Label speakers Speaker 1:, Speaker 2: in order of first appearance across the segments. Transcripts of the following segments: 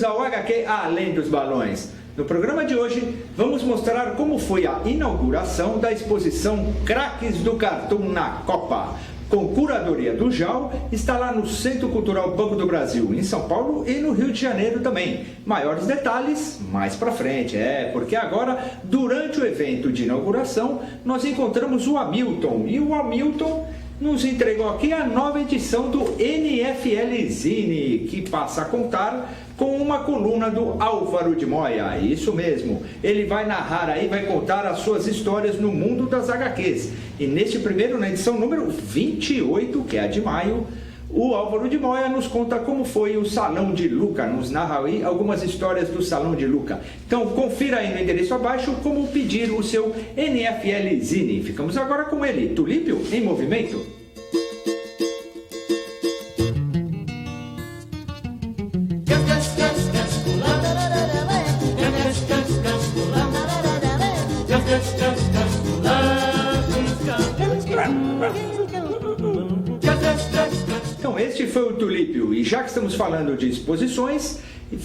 Speaker 1: bem-vindos ao HQ Além dos Balões. No programa de hoje, vamos mostrar como foi a inauguração da exposição Craques do Cartoon na Copa. Com curadoria do JAL, está lá no Centro Cultural Banco do Brasil, em São Paulo e no Rio de Janeiro também. Maiores detalhes mais pra frente, porque agora, durante o evento de inauguração, nós encontramos o Hamilton. E o Hamilton nos entregou aqui a nova edição do NFL Zine, que passa a contar com uma coluna do Álvaro de Moya. Isso mesmo, ele vai narrar aí, vai contar as suas histórias no mundo das HQs. E neste primeiro, na edição número 28, que é a de maio, o Álvaro de Moya nos conta como foi o Salão de Luca, nos narra aí algumas histórias do Salão de Luca. Então confira aí no endereço abaixo como pedir o seu NFL Zine. Ficamos agora com ele, Tulípio em Movimento. Então este foi o Tulípio, e já que estamos falando de exposições,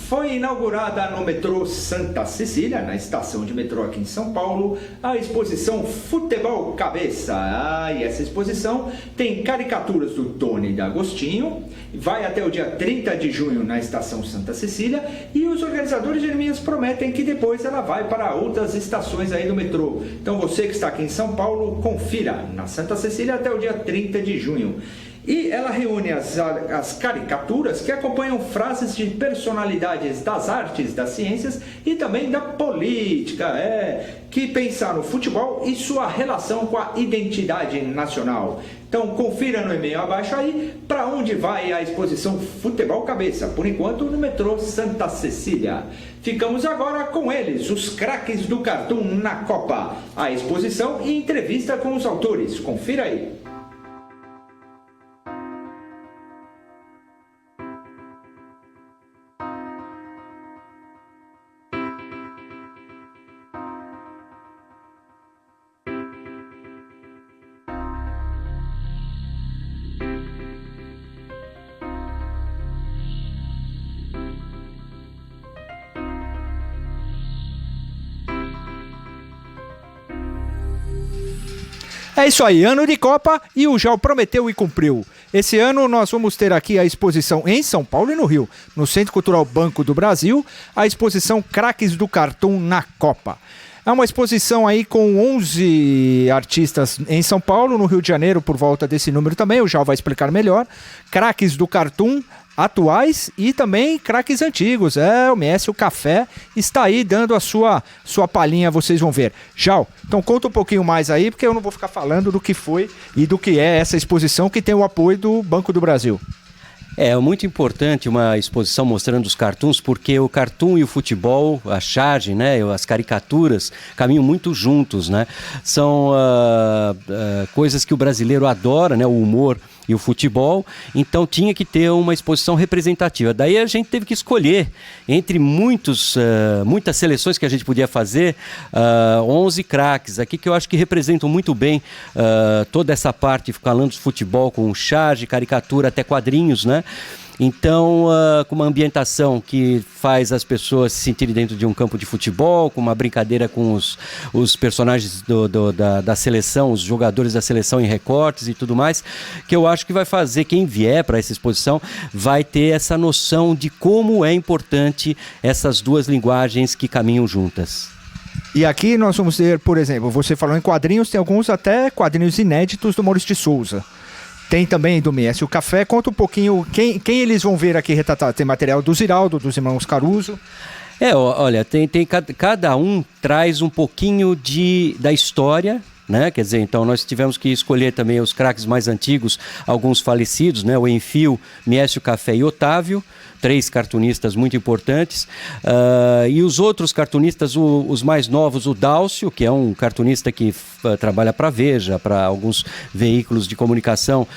Speaker 1: foi inaugurada no metrô Santa Cecília, na estação de metrô aqui em São Paulo, a exposição Futebol Cabeça. E essa exposição tem caricaturas do Tony D'Agostinho, vai até o dia 30 de junho na estação Santa Cecília, e os organizadores de Jeremias prometem que depois ela vai para outras estações aí do metrô. Então você que está aqui em São Paulo, confira na Santa Cecília até o dia 30 de junho. E ela reúne as caricaturas que acompanham frases de personalidades das artes, das ciências e também da política, que pensaram no futebol e sua relação com a identidade nacional. Então confira no e-mail abaixo aí para onde vai a exposição Futebol Cabeça, por enquanto no metrô Santa Cecília. Ficamos agora com eles, os craques do Cartoon na Copa, a exposição e entrevista com os autores. Confira aí.
Speaker 2: É isso aí, ano de Copa e o JAL prometeu e cumpriu. Esse ano nós vamos ter aqui a exposição em São Paulo e no Rio, no Centro Cultural Banco do Brasil, a exposição Craques do Cartoon na Copa. É uma exposição aí com 11 artistas em São Paulo, no Rio de Janeiro por volta desse número também, o JAL vai explicar melhor. Craques do Cartoon atuais e também craques antigos. O MS, o Café, está aí dando a sua palhinha, vocês vão ver. JAL, então conta um pouquinho mais aí, porque eu não vou ficar falando do que foi e do que é essa exposição que tem o apoio do Banco do Brasil.
Speaker 3: É muito importante uma exposição mostrando os cartoons, porque o cartoon e o futebol, a charge, né, as caricaturas, caminham muito juntos, né? São coisas que o brasileiro adora, né, o humor e o futebol, então tinha que ter uma exposição representativa. Daí a gente teve que escolher entre muitas seleções que a gente podia fazer, 11 craques aqui que eu acho que representam muito bem toda essa parte, falando de futebol com charge, caricatura, até quadrinhos, né? Então, com uma ambientação que faz as pessoas se sentirem dentro de um campo de futebol, com uma brincadeira com os personagens da seleção, os jogadores da seleção em recortes e tudo mais, que eu acho que vai fazer quem vier para essa exposição vai ter essa noção de como é importante essas duas linguagens que caminham juntas.
Speaker 2: E aqui nós vamos ter, por exemplo, você falou em quadrinhos, tem alguns até quadrinhos inéditos do Maurício de Souza. Tem também do MS o Café. Conta um pouquinho quem eles vão ver aqui retratado. Tem material do Ziraldo, dos irmãos Caruso.
Speaker 3: Olha, cada um traz um pouquinho da história, né? Quer dizer, então nós tivemos que escolher também os craques mais antigos, alguns falecidos, né? O Enfio, MS o Café e Otávio. 3 cartunistas muito importantes, e os outros cartunistas, os mais novos, o Dálcio, que é um cartunista que trabalha para a Veja, para alguns veículos de comunicação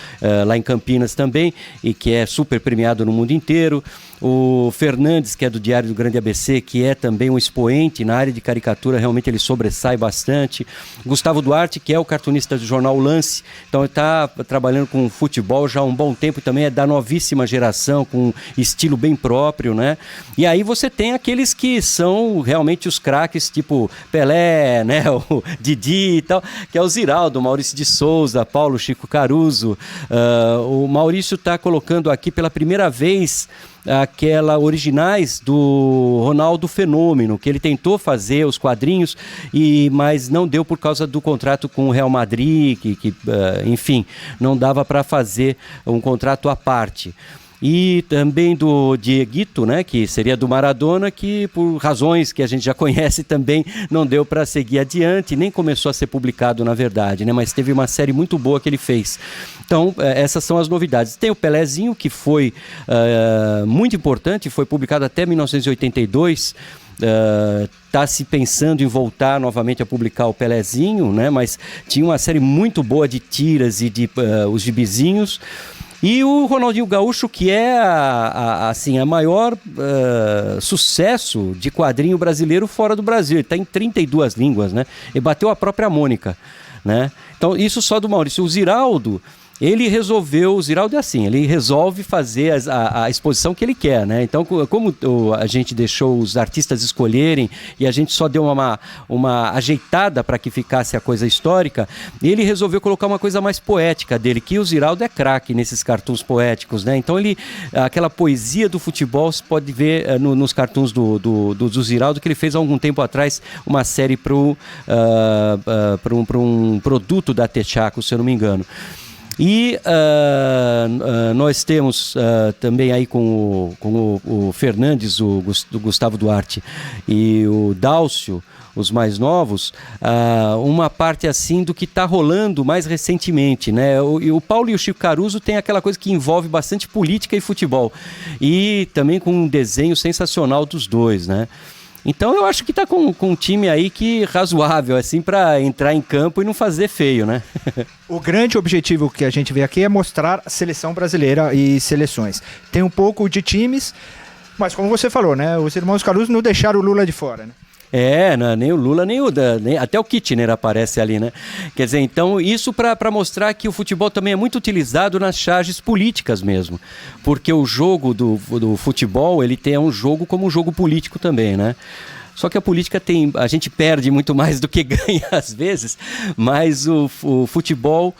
Speaker 3: lá em Campinas também, e que é super premiado no mundo inteiro. O Fernandes, que é do Diário do Grande ABC, que é também um expoente na área de caricatura, realmente ele sobressai bastante. Gustavo Duarte, que é o cartunista do jornal Lance, então ele está trabalhando com futebol já há um bom tempo e também é da novíssima geração, com estilo estilo bem próprio, né? E aí você tem aqueles que são realmente os craques, tipo Pelé, né? O Didi e tal, que é o Ziraldo, Maurício de Souza, Paulo Chico Caruso. O Maurício está colocando aqui pela primeira vez originais do Ronaldo Fenômeno, que ele tentou fazer os quadrinhos, mas não deu por causa do contrato com o Real Madrid, enfim, não dava para fazer um contrato à parte. E também do Dieguito, né, que seria do Maradona, que por razões que a gente já conhece também não deu para seguir adiante, nem começou a ser publicado na verdade, né, mas teve uma série muito boa que ele fez. Então essas são as novidades. Tem o Pelézinho, que foi muito importante, foi publicado até 1982, está se pensando em voltar novamente a publicar o Pelézinho, né, mas tinha uma série muito boa de tiras e de os gibizinhos. E o Ronaldinho Gaúcho, que é assim, a maior sucesso de quadrinho brasileiro fora do Brasil. Ele está em 32 línguas, né? E bateu a própria Mônica, né? Então, isso só do Maurício. O Ziraldo o Ziraldo é assim, ele resolve fazer a exposição que ele quer, né? Então, como a gente deixou os artistas escolherem e a gente só deu uma ajeitada para que ficasse a coisa histórica, ele resolveu colocar uma coisa mais poética dele, que o Ziraldo é craque nesses cartoons poéticos, né? Então, aquela poesia do futebol se pode ver nos cartoons do Ziraldo, que ele fez há algum tempo atrás uma série para um produto da Texaco, se eu não me engano. E nós temos também aí com o Fernandes, o Gustavo Duarte e o Dálcio, os mais novos, uma parte assim do que está rolando mais recentemente, né? O Paulo e o Chico Caruso tem aquela coisa que envolve bastante política e futebol, e também com um desenho sensacional dos dois, né? Então eu acho que está com um time aí razoável, assim, para entrar em campo e não fazer feio, né?
Speaker 2: O grande objetivo que a gente vê aqui é mostrar a seleção brasileira e seleções. Tem um pouco de times, mas como você falou, né? Os irmãos Caruso não deixaram o Lula de fora, né?
Speaker 3: Nem o Lula, até o Kitchener aparece ali, né? Quer dizer, então, isso para mostrar que o futebol também é muito utilizado nas charges políticas mesmo. Porque o jogo do futebol, ele tem um jogo como um jogo político também, né? Só que a política a gente perde muito mais do que ganha às vezes, mas o futebol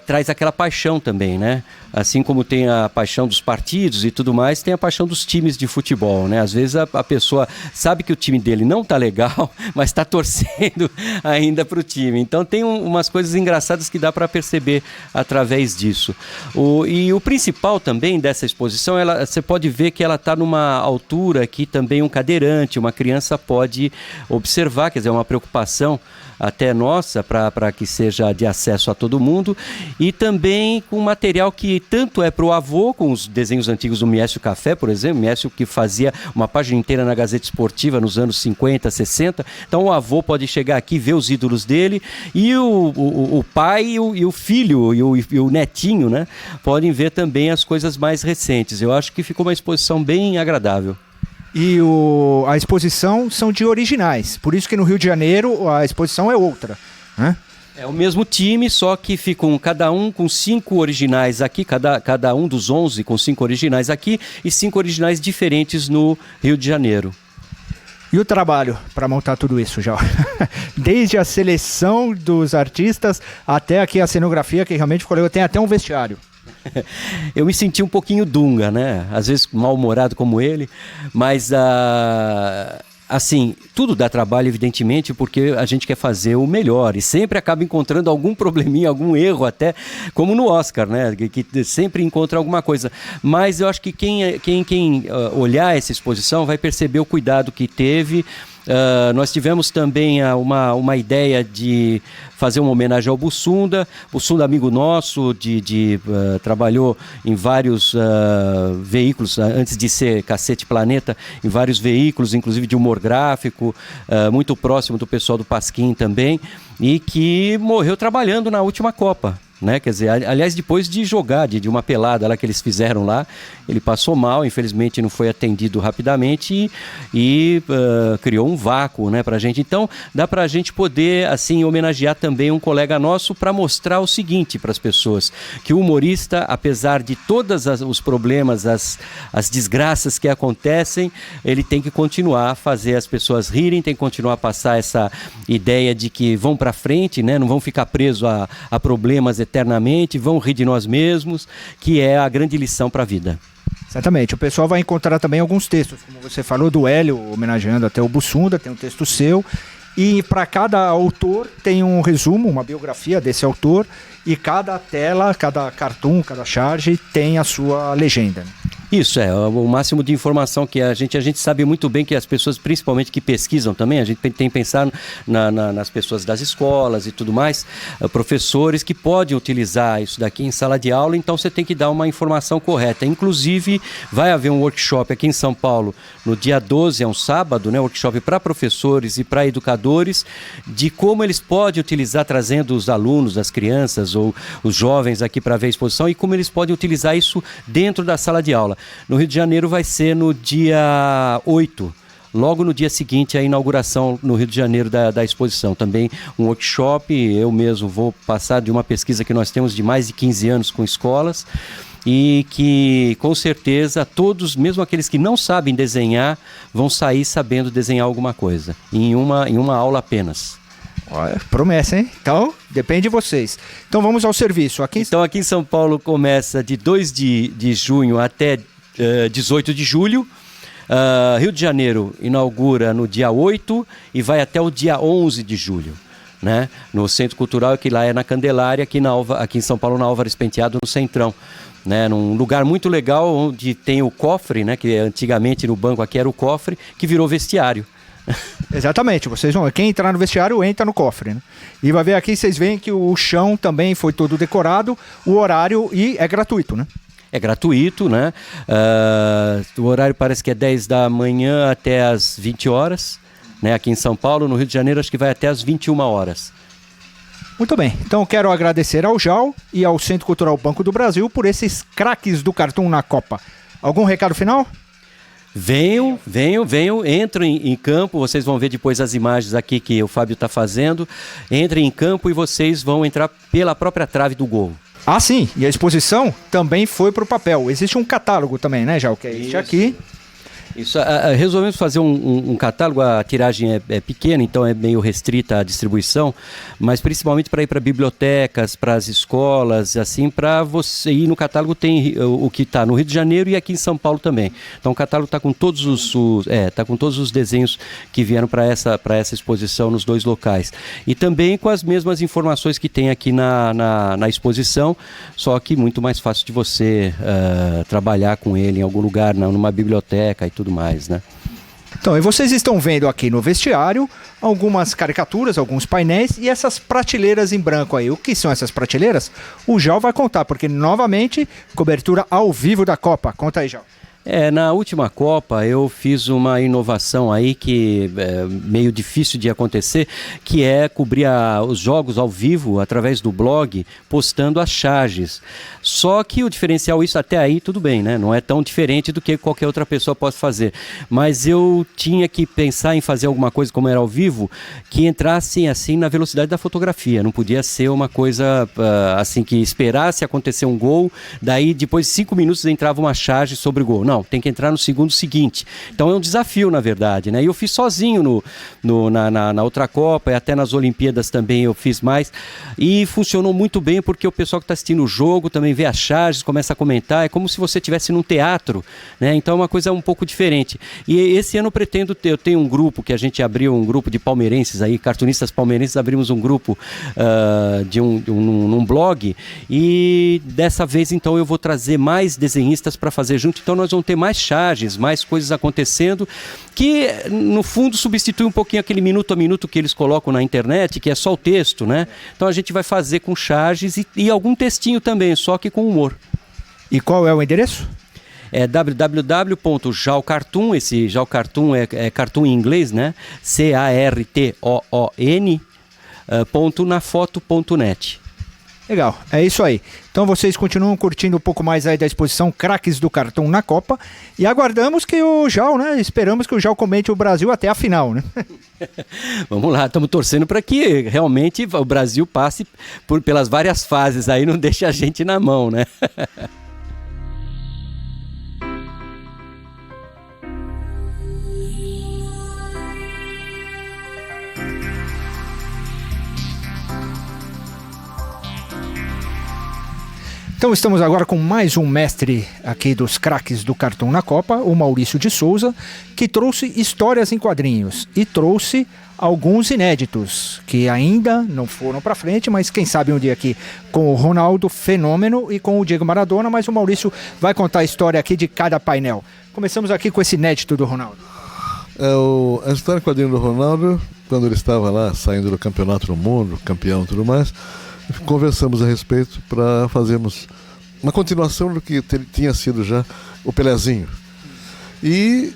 Speaker 3: traz aquela paixão também, né? Assim como tem a paixão dos partidos e tudo mais, tem a paixão dos times de futebol, né? Às vezes a pessoa sabe que o time dele não tá legal, mas está torcendo ainda para o time. Então tem umas coisas engraçadas que dá para perceber através disso. E o principal também dessa exposição, você pode ver que ela está numa altura que também um cadeirante, uma criança pode observar, quer dizer, é uma preocupação até nossa, para que seja de acesso a todo mundo, e também com material que tanto é para o avô, com os desenhos antigos do Miécio Café, por exemplo, Miécio que fazia uma página inteira na Gazeta Esportiva nos anos 50, 60, então o avô pode chegar aqui, ver os ídolos dele, e o pai e o filho e o netinho, né, podem ver também as coisas mais recentes. Eu acho que ficou uma exposição bem agradável.
Speaker 2: E a exposição são de originais, por isso que no Rio de Janeiro a exposição é outra, né?
Speaker 3: É o mesmo time, só que ficam cada um com 5 originais aqui, cada um dos 11 com 5 originais aqui e 5 originais diferentes no Rio de Janeiro.
Speaker 2: E o trabalho para montar tudo isso, já? Desde a seleção dos artistas até aqui a cenografia, que realmente ficou legal, tem até um vestiário.
Speaker 3: Eu me senti um pouquinho Dunga, né? Às vezes mal-humorado como ele, mas assim, tudo dá trabalho, evidentemente, porque a gente quer fazer o melhor e sempre acaba encontrando algum probleminha, algum erro até, como no Oscar, né? Que sempre encontra alguma coisa. Mas eu acho que quem olhar essa exposição vai perceber o cuidado que teve. Nós tivemos também uma ideia de fazer uma homenagem ao Bussunda. Bussunda, amigo nosso, trabalhou em vários veículos, antes de ser Cacete Planeta, em vários veículos, inclusive de humor gráfico, muito próximo do pessoal do Pasquim também, e que morreu trabalhando na última Copa. né? Quer dizer, aliás, depois de jogar, de uma pelada lá que eles fizeram lá, ele passou mal, infelizmente não foi atendido rapidamente e criou um vácuo, né, pra gente. Então, dá pra gente poder, assim, homenagear também um colega nosso para mostrar o seguinte para as pessoas, que o humorista, apesar de todos os problemas, as desgraças que acontecem, ele tem que continuar a fazer as pessoas rirem, tem que continuar a passar essa ideia de que vão pra frente, né, não vão ficar presos a problemas eternamente, vão rir de nós mesmos, que é a grande lição para a vida.
Speaker 2: Exatamente. O pessoal vai encontrar também alguns textos, como você falou, do Hélio, homenageando até o Bussunda, tem um texto seu, e para cada autor tem um resumo, uma biografia desse autor, e cada tela, cada cartoon, cada charge tem a sua legenda.
Speaker 3: Isso, o máximo de informação que a gente sabe muito bem que as pessoas, principalmente que pesquisam também, a gente tem que pensar nas pessoas das escolas e tudo mais, professores que podem utilizar isso daqui em sala de aula, então você tem que dar uma informação correta. Inclusive, vai haver um workshop aqui em São Paulo, no dia 12, é um sábado, né, workshop para professores e para educadores, de como eles podem utilizar, trazendo os alunos, as crianças ou os jovens aqui para ver a exposição, e como eles podem utilizar isso dentro da sala de aula. No Rio de Janeiro vai ser no dia 8, logo no dia seguinte à inauguração no Rio de Janeiro da exposição. Também um workshop, eu mesmo vou passar de uma pesquisa que nós temos de mais de 15 anos com escolas, e que com certeza todos, mesmo aqueles que não sabem desenhar, vão sair sabendo desenhar alguma coisa, em uma aula apenas.
Speaker 2: Olha, promessa, hein? Então, depende de vocês. Então vamos ao serviço. Aqui
Speaker 3: em São Paulo começa de 2 de junho até 18 de julho. Rio de Janeiro inaugura no dia 8 e vai até o dia 11 de julho. Né? No Centro Cultural, que lá é na Candelária, aqui em São Paulo, na Álvares Penteado, no Centrão. Né? Num lugar muito legal, onde tem o cofre, né? Que antigamente no banco aqui era o cofre, que virou vestiário.
Speaker 2: Exatamente, vocês vão. Quem entrar no vestiário entra no cofre, né? E vai ver aqui, vocês veem que o chão também foi todo decorado, o horário e é gratuito, né?
Speaker 3: É gratuito, né? O horário parece que é 10 da manhã até as 20 horas, né? Aqui em São Paulo, no Rio de Janeiro, acho que vai até as 21 horas.
Speaker 2: Muito bem, então quero agradecer ao JAL e ao Centro Cultural Banco do Brasil por esses craques do cartoon na Copa. Algum recado final?
Speaker 3: Venham, entrem em campo, vocês vão ver depois as imagens aqui que o Fábio está fazendo. Entrem em campo e vocês vão entrar pela própria trave do gol.
Speaker 2: Ah, sim, e a exposição também foi para o papel. Existe um catálogo também, né, Jal? Que é este aqui.
Speaker 3: Isso, resolvemos fazer um catálogo, a tiragem é pequena, então é meio restrita a distribuição, mas principalmente para ir para bibliotecas, para as escolas, assim, para você ir no catálogo tem o que está no Rio de Janeiro e aqui em São Paulo também. Então o catálogo está com todos os desenhos que vieram para essa exposição nos dois locais. E também com as mesmas informações que tem aqui na exposição, só que muito mais fácil de você trabalhar com ele em algum lugar, numa biblioteca e tudo mais, né?
Speaker 2: Então, e vocês estão vendo aqui no vestiário algumas caricaturas, alguns painéis e essas prateleiras em branco aí. O que são essas prateleiras? O Jal vai contar, porque novamente, cobertura ao vivo da Copa. Conta aí, Jal.
Speaker 3: Na última Copa eu fiz uma inovação aí que é meio difícil de acontecer, que é cobrir os jogos ao vivo através do blog, postando as charges. Só que o diferencial, isso até aí tudo bem, né? Não é tão diferente do que qualquer outra pessoa possa fazer. Mas eu tinha que pensar em fazer alguma coisa, como era ao vivo, que entrasse assim na velocidade da fotografia. Não podia ser uma coisa assim que esperasse acontecer um gol, daí depois de 5 minutos entrava uma charge sobre o gol. Não, tem que entrar no segundo seguinte. Então é um desafio, na verdade, né? E eu fiz sozinho na outra Copa e até nas Olimpíadas também eu fiz mais. E funcionou muito bem porque o pessoal que está assistindo o jogo também vê as charges, começa a comentar. É como se você estivesse num teatro, né? Então é uma coisa um pouco diferente. E esse ano eu tenho um grupo que a gente abriu, um grupo de palmeirenses aí, cartunistas palmeirenses, abrimos um grupo num blog. E dessa vez, então, eu vou trazer mais desenhistas para fazer junto. Então nós vamos ter mais charges, mais coisas acontecendo, que no fundo substitui um pouquinho aquele minuto a minuto que eles colocam na internet, que é só o texto, né? Então a gente vai fazer com charges e algum textinho também, só que com humor.
Speaker 2: E qual é o endereço?
Speaker 3: É www.jalcartoon, esse Jalcartoon é cartoon em inglês, né? CARTOON, .nafoto.net.
Speaker 2: Legal, é isso aí. Então vocês continuam curtindo um pouco mais aí da exposição Craques do Cartão na Copa e aguardamos que o Jal, né? Esperamos que o Jal comente o Brasil até a final, né?
Speaker 3: Vamos lá, estamos torcendo para que realmente o Brasil passe pelas várias fases aí, não deixe a gente na mão, né?
Speaker 2: Então estamos agora com mais um mestre aqui dos Craques do Cartão na Copa, o Maurício de Souza, que trouxe histórias em quadrinhos e trouxe alguns inéditos, que ainda não foram para frente, mas quem sabe um dia aqui com o Ronaldo Fenômeno e com o Diego Maradona, mas o Maurício vai contar a história aqui de cada painel. Começamos aqui com esse inédito do Ronaldo.
Speaker 4: A história em quadrinho do Ronaldo, quando ele estava lá saindo do campeonato do mundo, campeão e tudo mais, conversamos a respeito para fazermos uma continuação do que tinha sido já o Pelezinho. E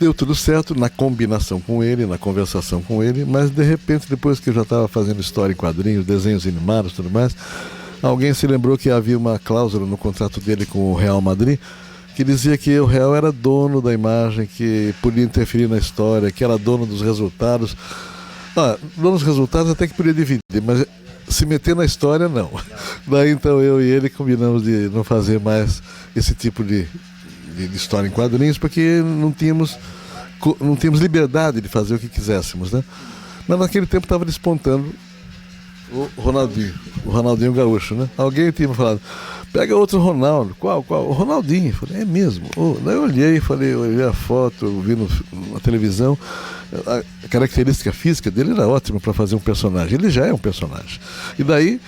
Speaker 4: deu tudo certo na combinação com ele, na conversação com ele, mas de repente, depois que eu já estava fazendo história em quadrinhos, desenhos animados e tudo mais, alguém se lembrou que havia uma cláusula no contrato dele com o Real Madrid que dizia que o Real era dono da imagem, que podia interferir na história, que era dono dos resultados. Dono dos resultados até que podia dividir, mas se meter na história, não. Daí então eu e ele combinamos de não fazer mais esse tipo de história em quadrinhos, porque não tínhamos liberdade de fazer o que quiséssemos, né? Mas naquele tempo estava despontando o Ronaldinho Gaúcho, né? Alguém tinha falado, pega outro Ronaldo. Qual? O Ronaldinho. Eu falei, é mesmo? Daí eu olhei a foto, eu vi na televisão, a característica física dele era ótima para fazer um personagem. Ele já é um personagem. E daí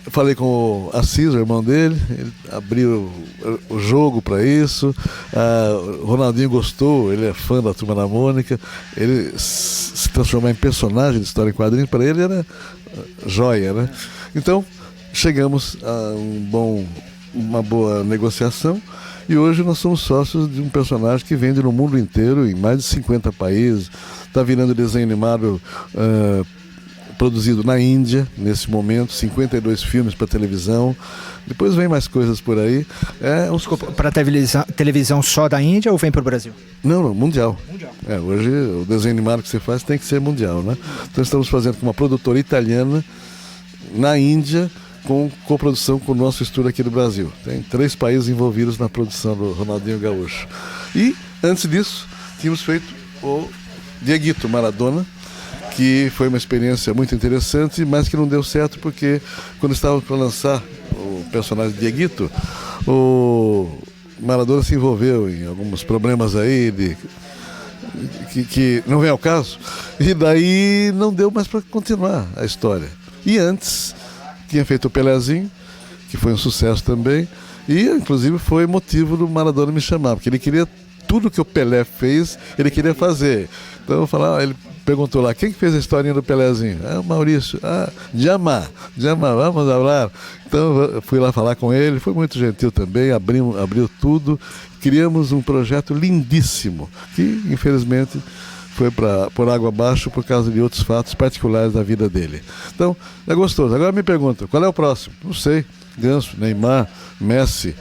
Speaker 4: falei com o Assis, o irmão dele, ele abriu o jogo para isso. O Ronaldinho gostou, ele é fã da Turma da Mônica. Ele se transformar em personagem de história em quadrinhos, para ele era joia, né? Então chegamos a uma boa negociação e hoje nós somos sócios de um personagem que vende no mundo inteiro, em mais de 50 países. Está virando desenho animado produzido na Índia, nesse momento, 52 filmes para televisão. Depois vem mais coisas por aí.
Speaker 2: Para televisão só da Índia ou vem para o Brasil?
Speaker 4: Não, mundial. Hoje o desenho animado que você faz tem que ser mundial, né? Então estamos fazendo com uma produtora italiana na Índia, com coprodução com o nosso estúdio aqui do Brasil. Tem 3 países envolvidos na produção do Ronaldinho Gaúcho. E, antes disso, tínhamos feito o Dieguito Maradona, que foi uma experiência muito interessante, mas que não deu certo porque, quando estávamos para lançar o personagem Dieguito, o Maradona se envolveu em alguns problemas aí que não vem ao caso, e daí não deu mais para continuar a história. E antes tinha feito o Pelezinho, que foi um sucesso também, e inclusive foi motivo do Maradona me chamar, porque ele queria tudo que o Pelé fez, ele queria fazer. Então eu falava, ele perguntou lá, quem que fez a historinha do Pelezinho? O Maurício. Jama, vamos falar. Então eu fui lá falar com ele, foi muito gentil também, abriu tudo, criamos um projeto lindíssimo, que infelizmente foi por água abaixo por causa de outros fatos particulares da vida dele. Então, é gostoso. Agora me pergunta, qual é o próximo? Não sei. Ganso, Neymar, Messi,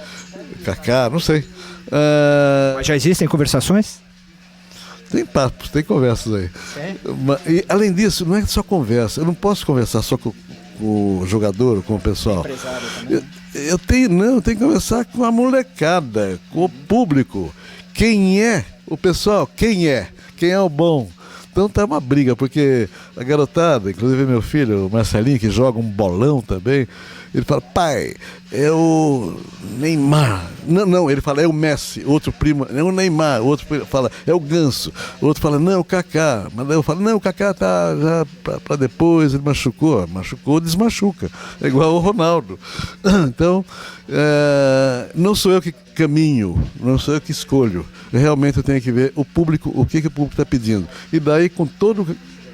Speaker 4: Kaká, não sei.
Speaker 2: Mas já existem conversações?
Speaker 4: Tem papos, tem conversas aí. E, além disso, não é só conversa. Eu não posso conversar só com o jogador, com o pessoal. Eu tenho que conversar com a molecada, com o público. Quem é o pessoal? Quem é o bom? Então tá uma briga, porque a garotada, inclusive meu filho, o Marcelinho, que joga um bolão também, ele fala, pai, é o Neymar. Não, ele fala, é o Messi. Outro primo, é o Neymar. Outro fala, é o Ganso. Outro fala, não, o Kaká. Mas daí eu falo, não, o Kaká tá já para depois, ele machucou, desmachuca. É igual o Ronaldo. Então, não sou eu que caminho, não sou eu que escolho. Realmente eu tenho que ver o público, o que o público está pedindo. E daí, com todo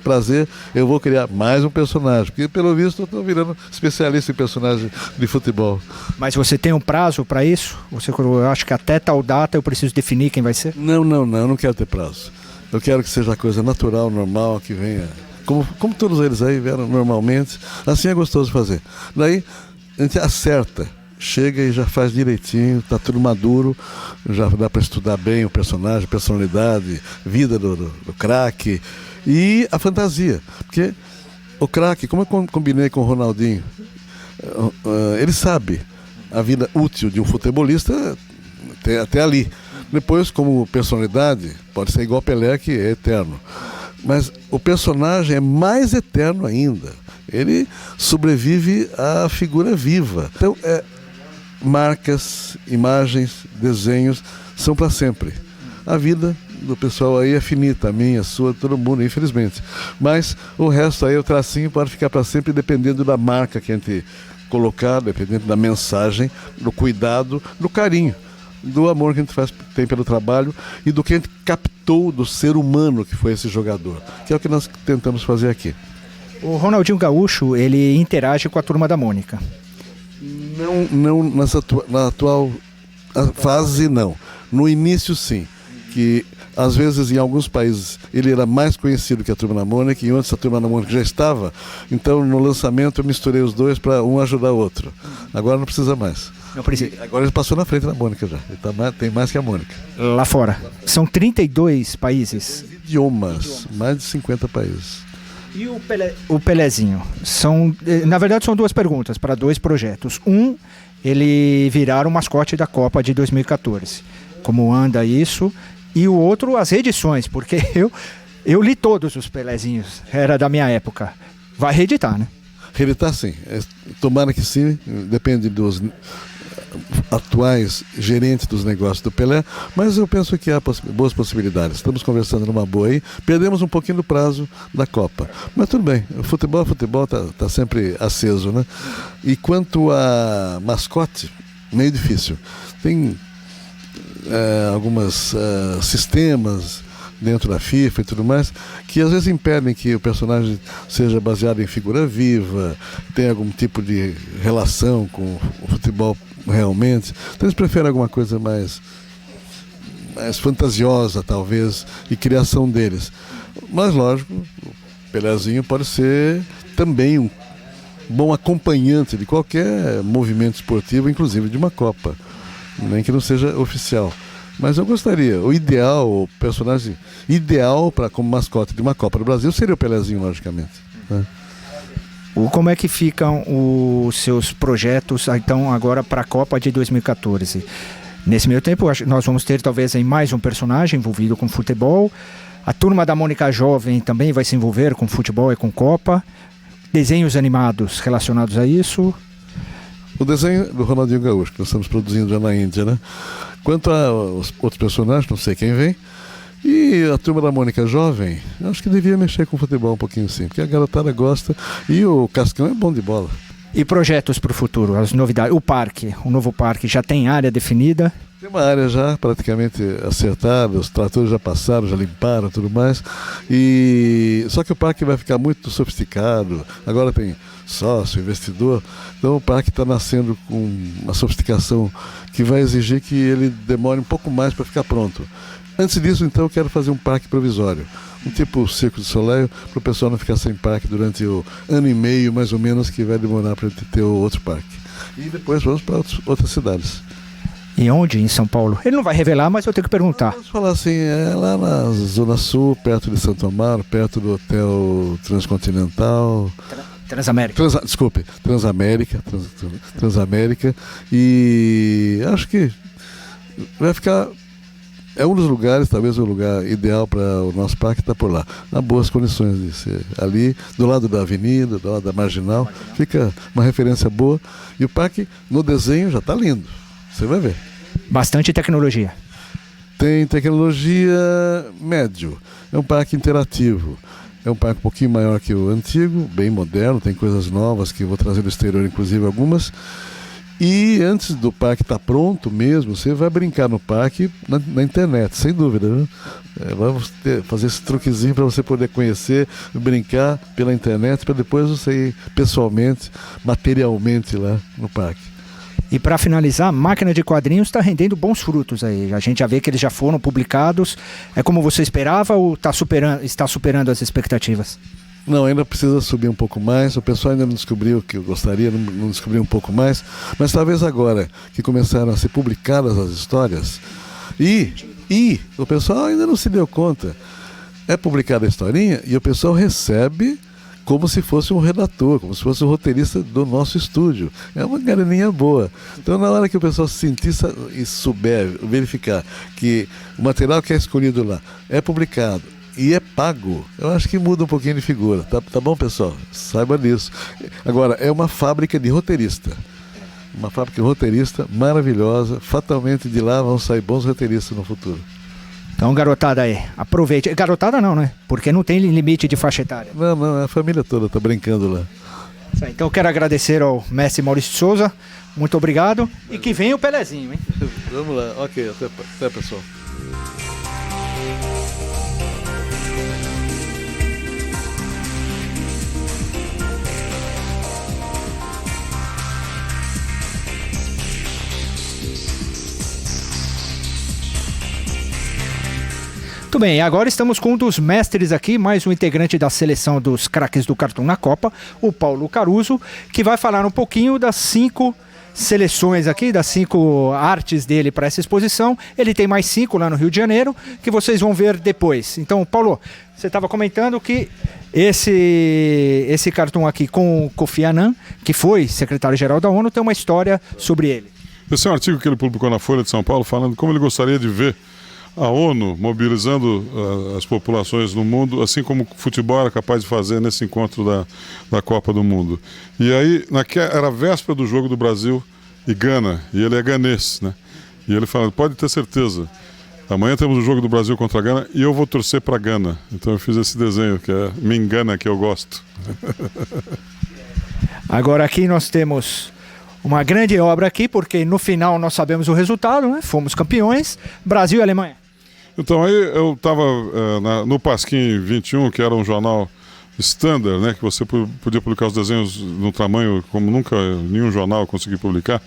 Speaker 4: prazer, eu vou criar mais um personagem, porque pelo visto eu estou virando especialista em personagem de futebol.
Speaker 2: Mas você tem um prazo para isso? Eu acho que até tal data eu preciso definir quem vai ser?
Speaker 4: Não quero ter prazo. Eu quero que seja coisa natural, normal, que venha, como todos eles aí vieram normalmente, assim é gostoso fazer. Daí a gente acerta, chega e já faz direitinho, tá tudo maduro, já dá para estudar bem o personagem, personalidade, vida do craque e a fantasia. Porque o craque, como eu combinei com o Ronaldinho, ele sabe a vida útil de um futebolista até ali. Depois, como personalidade, pode ser igual Pelé, que é eterno. Mas o personagem é mais eterno ainda. Ele sobrevive à figura viva. Então, marcas, imagens, desenhos são para sempre. A vida do pessoal aí é finita, a minha, a sua, todo mundo, infelizmente. Mas o resto aí, o tracinho pode ficar para sempre, dependendo da marca que a gente colocar, dependendo da mensagem, do cuidado, do carinho, do amor que a gente tem pelo trabalho e do que a gente captou do ser humano que foi esse jogador, que é o que nós tentamos fazer aqui.
Speaker 2: O Ronaldinho Gaúcho, ele interage com a Turma da Mônica.
Speaker 4: Não na atual fase, não. No início, sim. Que às vezes em alguns países ele era mais conhecido que a Turma da Mônica, e antes a Turma da Mônica já estava. Então no lançamento eu misturei os dois para um ajudar o outro. Agora não precisa mais.
Speaker 2: Não precisa.
Speaker 4: Agora ele passou na frente da Mônica já. Ele tem mais que a Mônica.
Speaker 2: Lá fora. São 32 países.
Speaker 4: Idiomas, mais de 50 países.
Speaker 2: E o Pelezinho? Na verdade, são duas perguntas para dois projetos. Ele virar o mascote da Copa de 2014. Como anda isso? E o outro, as reedições, porque eu li todos os Pelezinhos, era da minha época. Vai reeditar, né?
Speaker 4: Reeditar, sim. Tomara que sim, depende dos atuais gerentes dos negócios do Pelé, mas eu penso que há boas possibilidades. Estamos conversando numa boa aí, perdemos um pouquinho do prazo da Copa, mas tudo bem, o futebol tá sempre aceso, né? E quanto a mascote, meio difícil. Tem alguns sistemas dentro da FIFA e tudo mais, que às vezes impedem que o personagem seja baseado em figura viva, tenha algum tipo de relação com o futebol realmente. Então eles preferem alguma coisa mais fantasiosa, talvez, e criação deles. Mas, lógico, o Pelezinho pode ser também um bom acompanhante de qualquer movimento esportivo, inclusive de uma Copa, nem que não seja oficial. Mas eu gostaria, o personagem ideal como mascote de uma Copa do Brasil seria o Pelezinho, logicamente, né?
Speaker 2: Como é que ficam os seus projetos, então, agora para a Copa de 2014? Nesse meio tempo, nós vamos ter talvez mais um personagem envolvido com futebol. A Turma da Mônica Jovem também vai se envolver com futebol e com Copa. Desenhos animados relacionados a isso.
Speaker 4: O desenho do Ronaldinho Gaúcho, que nós estamos produzindo já na Índia, né? Quanto aos outros personagens, não sei quem vem. E a Turma da Mônica Jovem, acho que devia mexer com o futebol um pouquinho sim, porque a garotada gosta e o Cascão é bom de bola.
Speaker 2: E projetos para o futuro, as novidades? O novo parque já tem área definida?
Speaker 4: Tem uma área já praticamente acertada, os tratores já passaram, já limparam e tudo mais. Só que o parque vai ficar muito sofisticado, agora tem sócio, investidor, então o parque está nascendo com uma sofisticação que vai exigir que ele demore um pouco mais para ficar pronto. Antes disso, então, eu quero fazer um parque provisório, um tipo Circo de Soleil, para o pessoal não ficar sem parque durante o ano e meio, mais ou menos, que vai demorar para ter o outro parque. E depois vamos para outras cidades.
Speaker 2: E onde? Em São Paulo? Ele não vai revelar, mas eu tenho que perguntar.
Speaker 4: Vamos falar assim, lá na Zona Sul, perto de Santo Amaro, perto do Hotel Transcontinental.
Speaker 2: Transamérica.
Speaker 4: Transamérica. E acho que vai ficar... É um dos lugares, talvez o lugar ideal para o nosso parque está por lá. Há boas condições de ser ali, do lado da avenida, do lado da Marginal. Fica uma referência boa. E o parque, no desenho, já está lindo. Você vai ver.
Speaker 2: Bastante tecnologia.
Speaker 4: Tem tecnologia médio. É um parque interativo. É um parque um pouquinho maior que o antigo, bem moderno. Tem coisas novas que eu vou trazer do exterior, inclusive algumas. E antes do parque estar pronto mesmo, você vai brincar no parque na internet, sem dúvida, né? Vamos fazer esse truquezinho para você poder conhecer, brincar pela internet, para depois você ir pessoalmente, materialmente lá no parque.
Speaker 2: E para finalizar, a Máquina de Quadrinhos está rendendo bons frutos aí. A gente já vê que eles já foram publicados. É como você esperava ou está superando as expectativas?
Speaker 4: Não, ainda precisa subir um pouco mais. O pessoal ainda não descobriu o que eu gostaria, não descobriu um pouco mais. Mas talvez agora que começaram a ser publicadas as histórias, e o pessoal ainda não se deu conta. É publicada a historinha e o pessoal recebe como se fosse um redator, como se fosse um roteirista do nosso estúdio. É uma graninha boa. Então, na hora que o pessoal se sentir e souber, verificar que o material que é escolhido lá é publicado e é pago, eu acho que muda um pouquinho de figura. Tá bom, pessoal? Saiba disso. Agora, é uma fábrica de roteirista. Uma fábrica de roteirista maravilhosa. Fatalmente de lá vão sair bons roteiristas no futuro.
Speaker 2: Então, garotada aí, aproveite. Garotada não, né? Porque não tem limite de faixa etária.
Speaker 4: Não, a família toda tá brincando lá.
Speaker 2: Então, eu quero agradecer ao mestre Maurício de Souza. Muito obrigado. E que venha o Pelezinho, hein?
Speaker 4: Vamos lá. Ok, até pessoal.
Speaker 2: Muito bem, agora estamos com um dos mestres aqui, mais um integrante da seleção dos craques do Cartoon na Copa, o Paulo Caruso, que vai falar um pouquinho das 5 seleções aqui, das 5 artes dele para essa exposição. Ele tem mais 5 lá no Rio de Janeiro, que vocês vão ver depois. Então, Paulo, você estava comentando que esse cartoon aqui com o Kofi Annan, que foi secretário-geral da ONU, tem uma história sobre ele.
Speaker 5: Esse é um artigo que ele publicou na Folha de São Paulo, falando como ele gostaria de ver a ONU mobilizando as populações no mundo, assim como o futebol era capaz de fazer nesse encontro da Copa do Mundo. E aí, era a véspera do jogo do Brasil e Gana, e ele é ganês, né? E ele fala, pode ter certeza, amanhã temos o jogo do Brasil contra a Gana e eu vou torcer para Gana. Então eu fiz esse desenho, que é Me Engana que eu gosto.
Speaker 2: Agora aqui nós temos uma grande obra aqui, porque no final nós sabemos o resultado, né? Fomos campeões, Brasil e Alemanha.
Speaker 5: Então aí eu estava no Pasquim 21, que era um jornal standard, né, que você podia publicar os desenhos no tamanho como nunca nenhum jornal conseguiu publicar.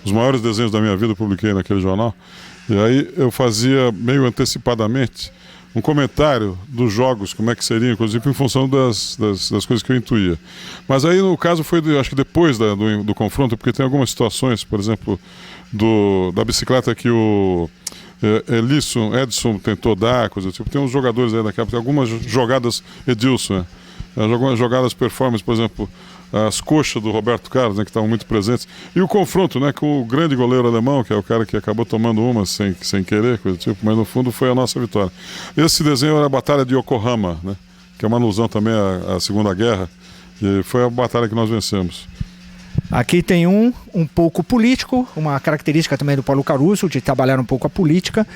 Speaker 5: Os maiores desenhos da minha vida eu publiquei naquele jornal. E aí eu fazia meio antecipadamente um comentário dos jogos, como é que seria, inclusive em função das coisas que eu intuía. Mas aí no caso foi, acho que depois do confronto, porque tem algumas situações, por exemplo, da bicicleta que o Edson tentou dar, coisa tipo. Tem uns jogadores aí daquela, algumas jogadas Edilson, né? Algumas jogadas performance, por exemplo, as coxas do Roberto Carlos, né, que estavam muito presentes. E o confronto, né, com o grande goleiro alemão, que é o cara que acabou tomando uma sem querer, coisa tipo, mas no fundo foi a nossa vitória. Esse desenho era a Batalha de Yokohama, né, que é uma alusão também à Segunda Guerra, e foi a batalha que nós vencemos.
Speaker 2: Aqui tem um pouco político, uma característica também do Paulo Caruso, de trabalhar um pouco a política.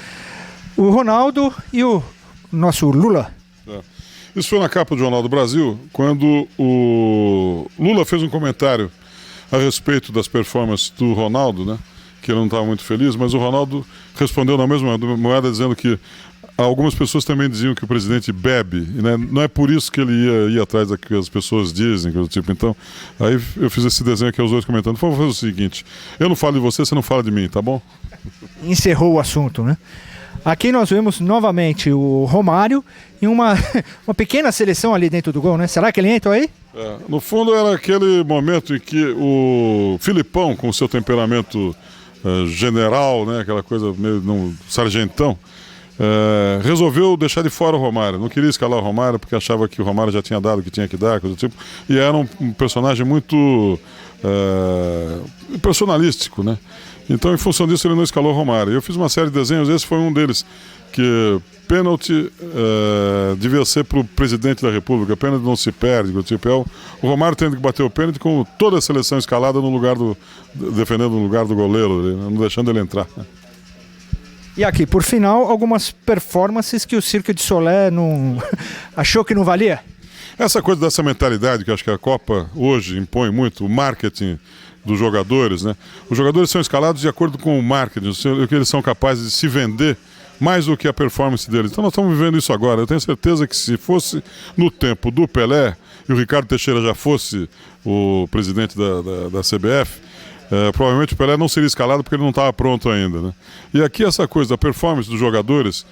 Speaker 2: O Ronaldo e o nosso Lula.
Speaker 5: Isso foi na capa do Jornal do Brasil, quando o Lula fez um comentário a respeito das performances do Ronaldo, né? Que ele não estava muito feliz, mas o Ronaldo respondeu na mesma moeda dizendo que algumas pessoas também diziam que o presidente bebe, né? Não é por isso que ele ia atrás do que as pessoas dizem, coisa do tipo. Então, aí eu fiz esse desenho aqui, os dois comentando. Vamos fazer o seguinte, eu não falo de você, você não fala de mim, tá bom?
Speaker 2: Encerrou o assunto, né? Aqui nós vemos novamente o Romário e uma pequena seleção ali dentro do gol, né? Será que ele entra aí?
Speaker 5: No fundo era aquele momento em que o Filipão, com o seu temperamento general, né? Aquela coisa meio sargentão, resolveu deixar de fora o Romário. Não queria escalar o Romário porque achava que o Romário já tinha dado o que tinha que dar, coisa do tipo. E era um personagem muito personalístico, né? Então, em função disso, ele não escalou o Romário. Eu fiz uma série de desenhos, esse foi um deles, que pênalti devia ser para o presidente da República, pênalti não se perde, tipo, o Romário tendo que bater o pênalti com toda a seleção escalada no lugar defendendo o lugar do goleiro, não deixando ele entrar.
Speaker 2: E aqui, por final, algumas performances que o Cirque du Soleil não achou que não valia?
Speaker 5: Essa coisa dessa mentalidade que acho que a Copa hoje impõe muito, o marketing dos jogadores, né? Os jogadores são escalados de acordo com o marketing, o que eles são capazes de se vender mais do que a performance deles. Então nós estamos vivendo isso agora. Eu tenho certeza que se fosse no tempo do Pelé e o Ricardo Teixeira já fosse o presidente da CBF, provavelmente o Pelé não seria escalado porque ele não estava pronto ainda, né? E aqui essa coisa da performance dos jogadores,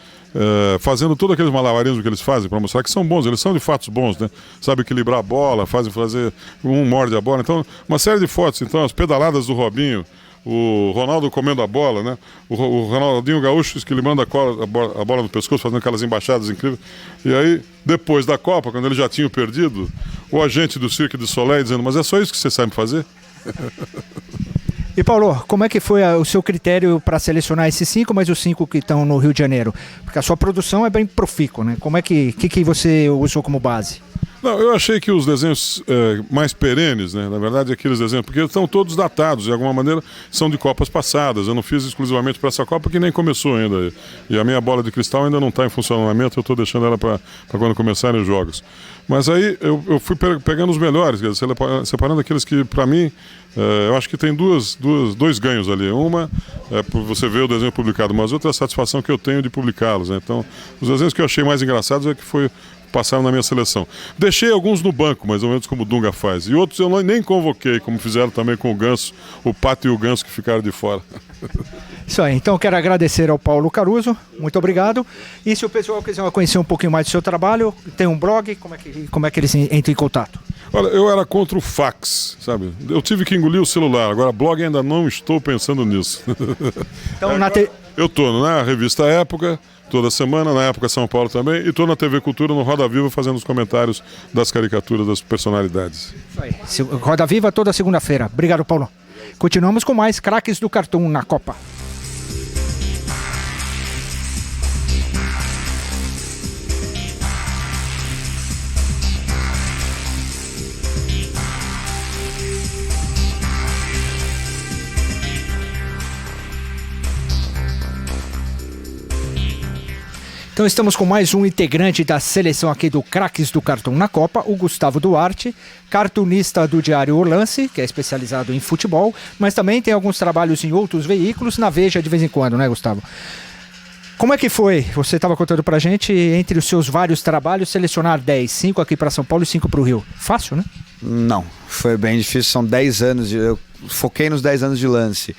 Speaker 5: fazendo todos aqueles malabarismos que eles fazem para mostrar que são bons, eles são de fato bons, né? Sabe equilibrar a bola, fazer um morde a bola, então uma série de fotos, então as pedaladas do Robinho, o Ronaldo comendo a bola, né? O Ronaldinho Gaúcho equilibrando a bola no pescoço, fazendo aquelas embaixadas incríveis. E aí, depois da Copa, quando ele já tinha perdido, o agente do Cirque du Soleil dizendo, mas é só isso que você sabe fazer?
Speaker 2: E Paulo, como é que foi o seu critério para selecionar esses 5, mas os 5 que estão no Rio de Janeiro? Porque a sua produção é bem profícua, né? Como é que você usou como base?
Speaker 5: Não, eu achei que os desenhos mais perenes, né, na verdade, aqueles desenhos, porque estão todos datados, de alguma maneira, são de Copas passadas. Eu não fiz exclusivamente para essa Copa, que nem começou ainda. E a minha bola de cristal ainda não está em funcionamento, eu estou deixando ela para quando começarem os jogos. Mas aí eu fui pegando os melhores, quer dizer, separando aqueles que, para mim, eu acho que tem dois ganhos ali. Uma é por você ver o desenho publicado, mas outra é a satisfação que eu tenho de publicá-los, né? Então, os desenhos que eu achei mais engraçados é que passaram na minha seleção. Deixei alguns no banco, mais ou menos como o Dunga faz. E outros eu nem convoquei, como fizeram também com o Ganso, o Pato e o Ganso que ficaram de fora.
Speaker 2: Isso aí, então quero agradecer ao Paulo Caruso, muito obrigado. E se o pessoal quiser conhecer um pouquinho mais do seu trabalho, tem um blog, como é que eles entram em contato?
Speaker 5: Olha, eu era contra o fax, sabe? Eu tive que engolir o celular, agora blog ainda não estou pensando nisso.
Speaker 2: Então,
Speaker 5: eu estou na revista Época, toda semana, na Época São Paulo também, e estou na TV Cultura, no Roda Viva, fazendo os comentários das caricaturas das personalidades.
Speaker 2: Isso aí. Roda Viva toda segunda-feira. Obrigado, Paulo. Continuamos com mais craques do Cartoon na Copa. Então estamos com mais um integrante da seleção aqui do Craques do Cartoon na Copa, o Gustavo Duarte, cartunista do Diário O Lance, que é especializado em futebol, mas também tem alguns trabalhos em outros veículos, na Veja de vez em quando, né, Gustavo? Como é que foi? Você estava contando pra gente, entre os seus vários trabalhos, selecionar 10, 5 aqui para São Paulo e 5 para o Rio. Fácil, né?
Speaker 6: Não, foi bem difícil, são 10 anos, eu foquei nos 10 anos de Lance.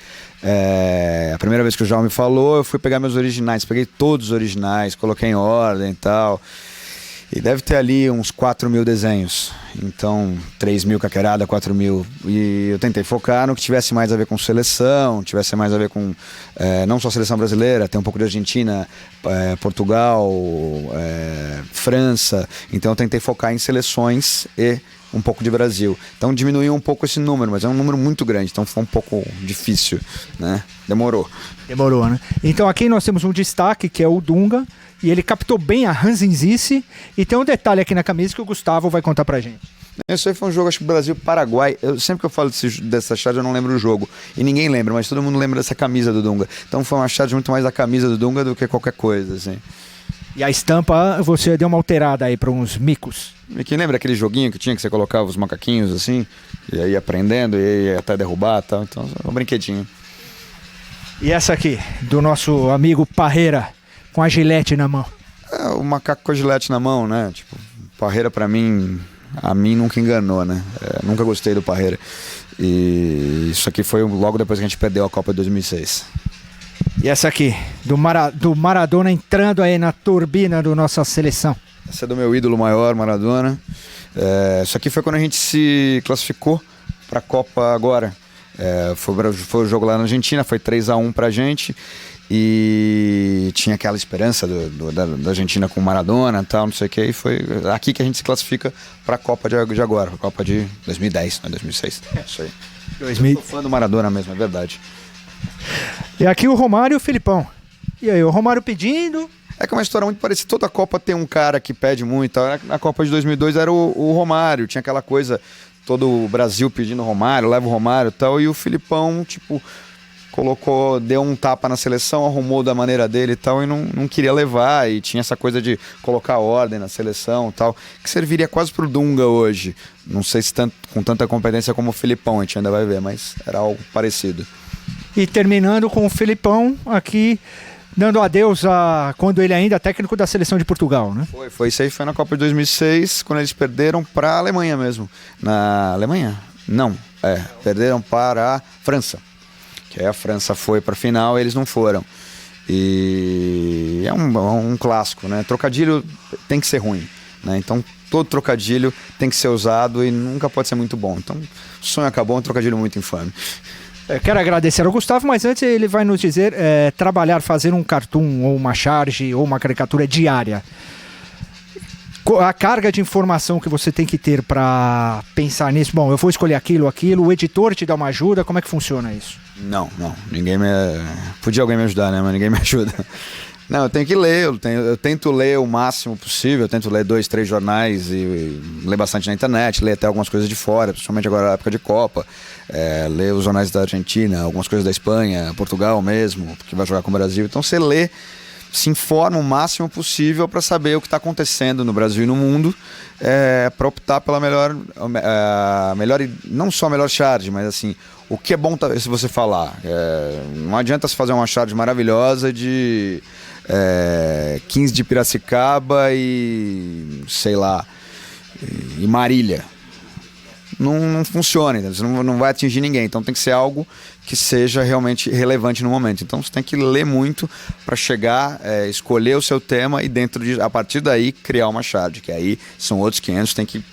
Speaker 6: A primeira vez que o João me falou, eu fui pegar meus originais, peguei todos os originais, coloquei em ordem e tal. E deve ter ali uns 4.000 desenhos. Então, 3.000 caquerada, 4.000. E eu tentei focar no que tivesse mais a ver com seleção, tivesse mais a ver com não só seleção brasileira, tem um pouco de Argentina, Portugal, França. Então eu tentei focar em seleções e um pouco de Brasil. Então diminuiu um pouco esse número, mas é um número muito grande, então foi um pouco difícil, né? Demorou,
Speaker 2: né? Então aqui nós temos um destaque, que é o Dunga, e ele captou bem a ranzinzice, e tem um detalhe aqui na camisa que o Gustavo vai contar pra gente.
Speaker 6: Isso aí foi um jogo, acho que Brasil-Paraguai. Sempre que eu falo dessa charge eu não lembro o jogo. E ninguém lembra, mas todo mundo lembra dessa camisa do Dunga. Então foi uma charge muito mais da camisa do Dunga do que qualquer coisa, assim.
Speaker 2: E a estampa, você deu uma alterada aí para uns micos.
Speaker 6: E quem lembra aquele joguinho que tinha que você colocava os macaquinhos assim, e aí ia aprendendo, e ia até derrubar e tal. Então é um brinquedinho.
Speaker 2: E essa aqui, do nosso amigo Parreira, com a gilete na mão.
Speaker 6: O macaco com a gilete na mão, né? Tipo, Parreira pra mim, a mim nunca enganou, né? Nunca gostei do Parreira. E isso aqui foi logo depois que a gente perdeu a Copa de 2006.
Speaker 2: E essa aqui, do Maradona entrando aí na turbina da nossa seleção.
Speaker 6: Essa é do meu ídolo maior, Maradona. Isso aqui foi quando a gente se classificou para a Copa agora. Foi o jogo lá na Argentina, foi 3-1 pra gente. E tinha aquela esperança da Argentina com o Maradona e tal, não sei o que. E foi aqui que a gente se classifica para a Copa de agora, a Copa de 2010, não é 2006. Isso aí. Eu sou fã do Maradona mesmo, é verdade.
Speaker 2: E aqui o Romário e o Filipão. E aí, o Romário pedindo.
Speaker 6: É que é uma história muito parecida. Toda a Copa tem um cara que pede muito. Na Copa de 2002 era o Romário. Tinha aquela coisa, todo o Brasil pedindo Romário, leva o Romário e tal. E o Filipão, tipo, deu um tapa na seleção, arrumou da maneira dele e tal. E não queria levar. E tinha essa coisa de colocar ordem na seleção e tal. Que serviria quase pro Dunga hoje. Não sei se com tanta competência como o Filipão, a gente ainda vai ver. Mas era algo parecido.
Speaker 2: E terminando com o Filipão aqui, dando adeus quando ele ainda é técnico da seleção de Portugal, né?
Speaker 6: Foi isso aí, foi na Copa de 2006, quando eles perderam para a Alemanha mesmo. Na Alemanha? Não. Perderam para a França. Que aí a França foi para a final e eles não foram. E é um clássico, né? Trocadilho tem que ser ruim, né? Então todo trocadilho tem que ser usado e nunca pode ser muito bom. Então o sonho acabou, um trocadilho muito infame.
Speaker 2: Eu quero agradecer ao Gustavo, mas antes ele vai nos dizer fazer um cartoon ou uma charge ou uma caricatura diária. A carga de informação que você tem que ter para pensar nisso, bom, eu vou escolher aquilo, o editor te dá uma ajuda, como é que funciona isso?
Speaker 6: Não, ninguém podia alguém me ajudar, né? Mas ninguém me ajuda. Não, eu tenho que ler, eu tento ler o máximo possível, eu tento ler 2, 3 jornais e ler bastante na internet, ler até algumas coisas de fora, principalmente agora na época de Copa, ler os jornais da Argentina, algumas coisas da Espanha, Portugal mesmo, que vai jogar com o Brasil. Então você lê, se informa o máximo possível para saber o que está acontecendo no Brasil e no mundo, para optar pela melhor, não só a melhor charge, mas assim, o que é bom se você falar. Não adianta se fazer uma charge maravilhosa de 15 de Piracicaba e, sei lá, e Marília. Não funciona, entendeu? Você não vai atingir ninguém. Então tem que ser algo que seja realmente relevante no momento. Então você tem que ler muito para chegar, escolher o seu tema e a partir daí criar uma charge, que aí são outros 500, tem que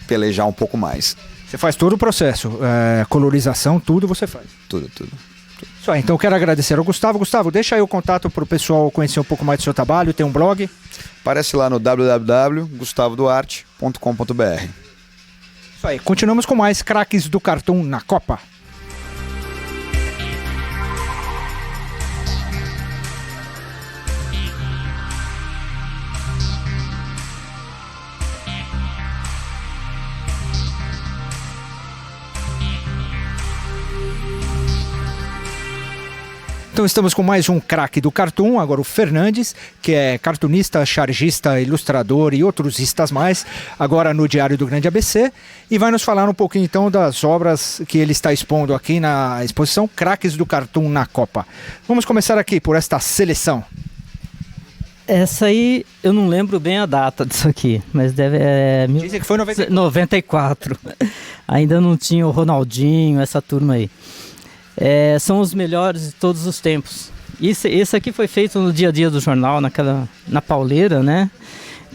Speaker 6: pelejar um pouco mais.
Speaker 2: Você faz todo o processo, colorização, tudo você faz?
Speaker 6: Tudo.
Speaker 2: Isso aí, então eu quero agradecer ao Gustavo. Gustavo, deixa aí o contato para o pessoal conhecer um pouco mais do seu trabalho, tem um blog?
Speaker 6: Aparece lá no www.gustavoduarte.com.br.
Speaker 2: Isso aí, continuamos com mais craques do Cartoon na Copa. Então estamos com mais um craque do Cartoon, agora o Fernandes, que é cartunista, chargista, ilustrador e outros istas mais, agora no Diário do Grande ABC, e vai nos falar um pouquinho então das obras que ele está expondo aqui na exposição Craques do Cartoon na Copa. Vamos começar aqui por esta seleção.
Speaker 7: Essa aí, eu não lembro bem a data disso aqui, mas
Speaker 2: Dizem que foi
Speaker 7: 94. Ainda não tinha o Ronaldinho, essa turma aí. São os melhores de todos os tempos. Esse aqui foi feito no dia a dia do jornal, na pauleira, né?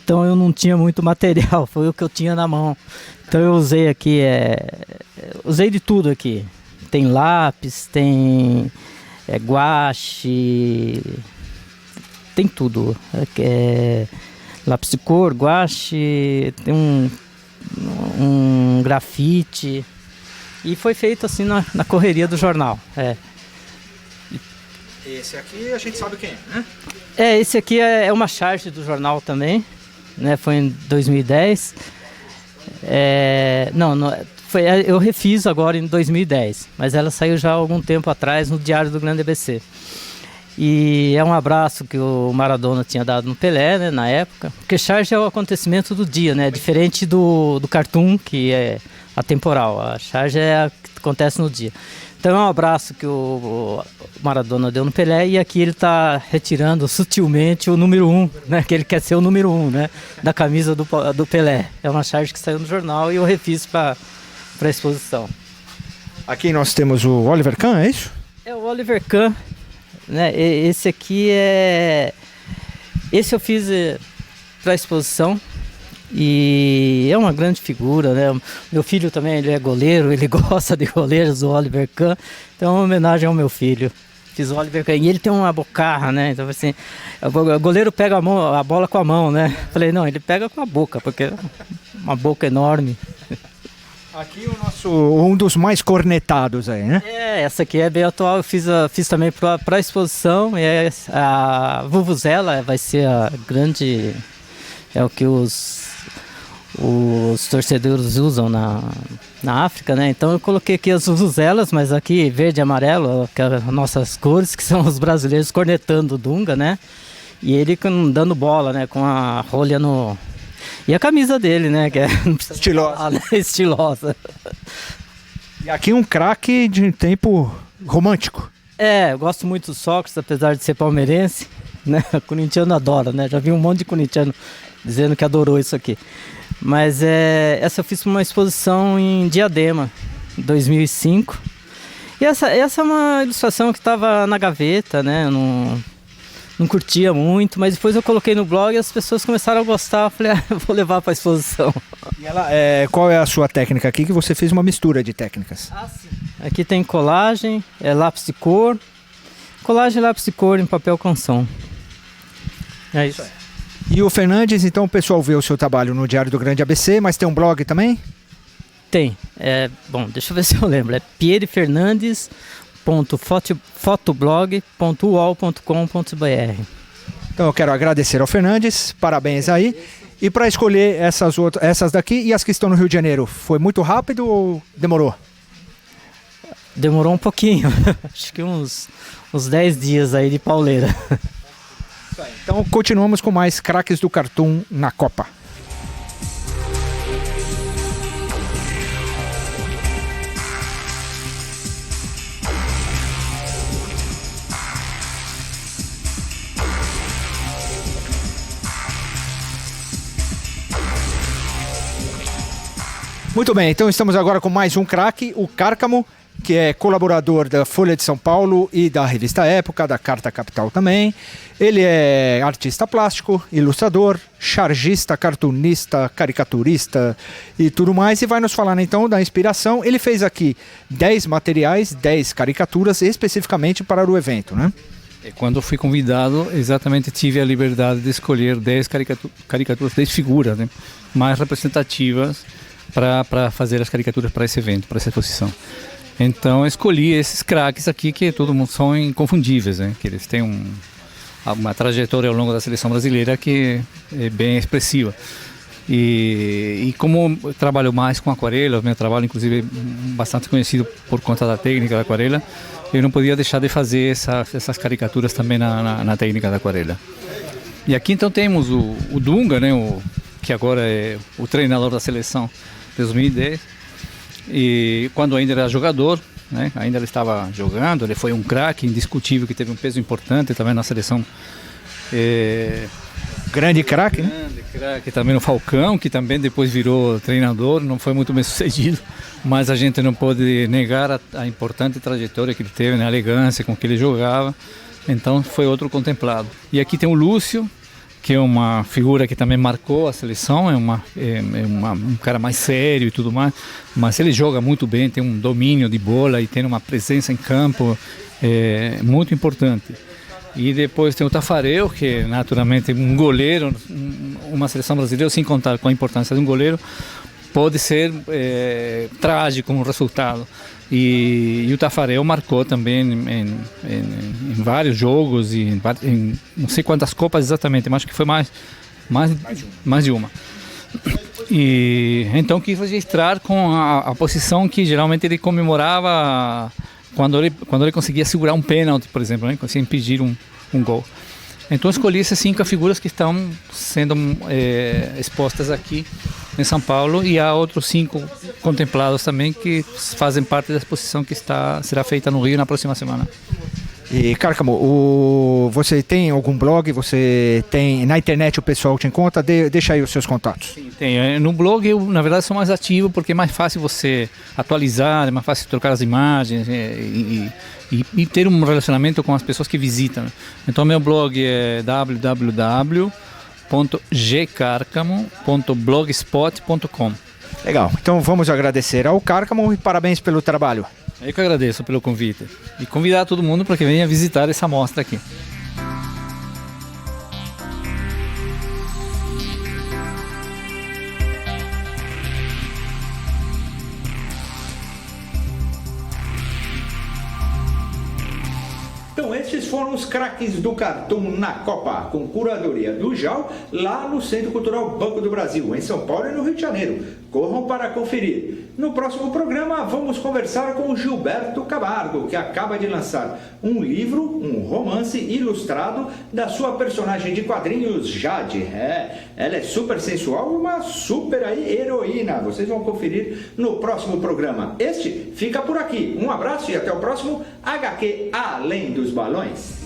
Speaker 7: Então eu não tinha muito material, foi o que eu tinha na mão. Então eu usei aqui, usei de tudo aqui. Tem lápis, tem guache, tem tudo. Lápis de cor, guache, tem um grafite. E foi feito assim na correria do jornal.
Speaker 2: Esse aqui a gente sabe quem é, né?
Speaker 7: Esse aqui é uma charge do jornal também, né? Foi em 2010. Eu refiz agora em 2010, mas ela saiu já há algum tempo atrás no Diário do Grande ABC. E é um abraço que o Maradona tinha dado no Pelé, né, na época. Porque charge é o acontecimento do dia, né? Diferente do cartoon, que é atemporal. A charge é a que acontece no dia. Então é um abraço que o Maradona deu no Pelé, e aqui ele está retirando sutilmente o número 1, né? Que ele quer ser o número 1, né? Da camisa do Pelé. É uma charge que saiu no jornal e eu refiz para a exposição.
Speaker 2: Aqui nós temos o Oliver Kahn, é isso?
Speaker 7: É o Oliver Kahn, né? Esse aqui Esse eu fiz para a exposição. E é uma grande figura, né? Meu filho também, ele é goleiro, ele gosta de goleiros, o Oliver Kahn. Então é uma homenagem ao meu filho. Fiz o Oliver Kahn. E ele tem uma bocarra, né? Então assim, o goleiro pega a bola com a mão, né? Falei, não, ele pega com a boca, porque é uma boca enorme.
Speaker 2: Aqui um dos mais cornetados aí, né?
Speaker 7: Essa aqui é bem atual, eu fiz também para a exposição. A Vuvuzela vai ser a grande... É o que os torcedores usam na África, né? Então eu coloquei aqui as vuvuzelas, mas aqui verde e amarelo, que são as nossas cores, que são os brasileiros cornetando o Dunga, né? E ele dando bola, né? Com a rolha no... E a camisa dele, né? Que é
Speaker 2: estilosa.
Speaker 7: Falar, né? Estilosa.
Speaker 2: E aqui um craque de tempo romântico.
Speaker 7: Eu gosto muito do Sócrates, apesar de ser palmeirense, né? O corintiano adora, né? Já vi um monte de corintiano dizendo que adorou isso aqui. Mas essa eu fiz uma exposição em Diadema, 2005. E essa é uma ilustração que estava na gaveta, né? Eu não curtia muito, mas depois eu coloquei no blog e as pessoas começaram a gostar. Eu falei, eu vou levar para a exposição.
Speaker 2: E qual é a sua técnica aqui? Que você fez uma mistura de técnicas.
Speaker 7: Sim. Aqui tem colagem, lápis de cor. Colagem e lápis de cor em papel canson. É isso.
Speaker 2: E o Fernandes, então o pessoal vê o seu trabalho no Diário do Grande ABC, mas tem um blog também?
Speaker 7: Tem. Bom, deixa eu ver se eu lembro. É pierfernandes.fotoblog.uol.com.br.
Speaker 2: Então eu quero agradecer ao Fernandes, parabéns aí. E para escolher essas daqui e as que estão no Rio de Janeiro, foi muito rápido ou demorou?
Speaker 7: Demorou um pouquinho. Acho que uns 10 dias aí de pauleira.
Speaker 2: Então continuamos com mais craques do Cartoon na Copa. Muito bem, então estamos agora com mais um craque, o Cárcamo, que é colaborador da Folha de São Paulo e da Revista Época, da Carta Capital também. Ele é artista plástico, ilustrador, chargista, cartunista, caricaturista e tudo mais. E vai nos falar então da inspiração. Ele fez aqui 10 materiais, 10 caricaturas especificamente para o evento, né?
Speaker 8: Quando eu fui convidado, exatamente tive a liberdade de escolher 10 caricaturas, 10 figuras, né, mais representativas para fazer as caricaturas para esse evento, para essa exposição. Então eu escolhi esses craques aqui que todo mundo são inconfundíveis, né? Que eles têm uma trajetória ao longo da seleção brasileira que é bem expressiva. E como eu trabalho mais com aquarela, o meu trabalho inclusive é bastante conhecido por conta da técnica da aquarela, eu não podia deixar de fazer essas caricaturas também na técnica da aquarela. E aqui então temos o Dunga, né? Que agora é o treinador da seleção 2010, e quando ainda era jogador, né, ainda ele estava jogando, ele foi um craque indiscutível que teve um peso importante também na seleção.
Speaker 2: Grande craque, né?
Speaker 8: Grande craque também no Falcão, que também depois virou treinador, não foi muito bem sucedido, mas a gente não pode negar a importante trajetória que ele teve, né, a elegância com que ele jogava, então foi outro contemplado. E aqui tem o Lúcio, que é uma figura que também marcou a seleção, um cara mais sério e tudo mais, mas ele joga muito bem, tem um domínio de bola e tem uma presença em campo muito importante. E depois tem o Tafarel, que naturalmente um goleiro, uma seleção brasileira, sem contar com a importância de um goleiro, pode ser trágico um resultado. E o Tafarel marcou também em vários jogos, e em não sei quantas copas exatamente, mas acho que foi mais de uma. E então quis registrar com a posição que geralmente ele comemorava quando ele conseguia segurar um pênalti, por exemplo, né? Conseguia impedir um gol. Então escolhi essas 5 figuras que estão sendo expostas aqui em São Paulo, e há outros 5 contemplados também que fazem parte da exposição que será feita no Rio na próxima semana.
Speaker 2: E Cárcamo, você tem algum blog? Você tem na internet, o pessoal te encontra? Deixa aí os seus contatos.
Speaker 8: Sim, tem. No blog eu na verdade sou mais ativo porque é mais fácil você atualizar, é mais fácil trocar as imagens e ter um relacionamento com as pessoas que visitam. Então meu blog é www.gcarcamo.blogspot.com.
Speaker 2: Legal, então vamos agradecer ao Cárcamo e parabéns pelo trabalho.
Speaker 8: Eu que agradeço pelo convite e convidar todo mundo para que venha visitar essa mostra aqui.
Speaker 1: Então estes foram os craques do Cartoon na Copa, com curadoria do JAL, lá no Centro Cultural Banco do Brasil, em São Paulo e no Rio de Janeiro. Corram para conferir. No próximo programa vamos conversar com o Gilberto Camargo, que acaba de lançar um livro, um romance ilustrado da sua personagem de quadrinhos, Jade. Ela é super sensual e uma super heroína. Vocês vão conferir no próximo programa. Este fica por aqui. Um abraço e até o próximo HQ Além dos Balões.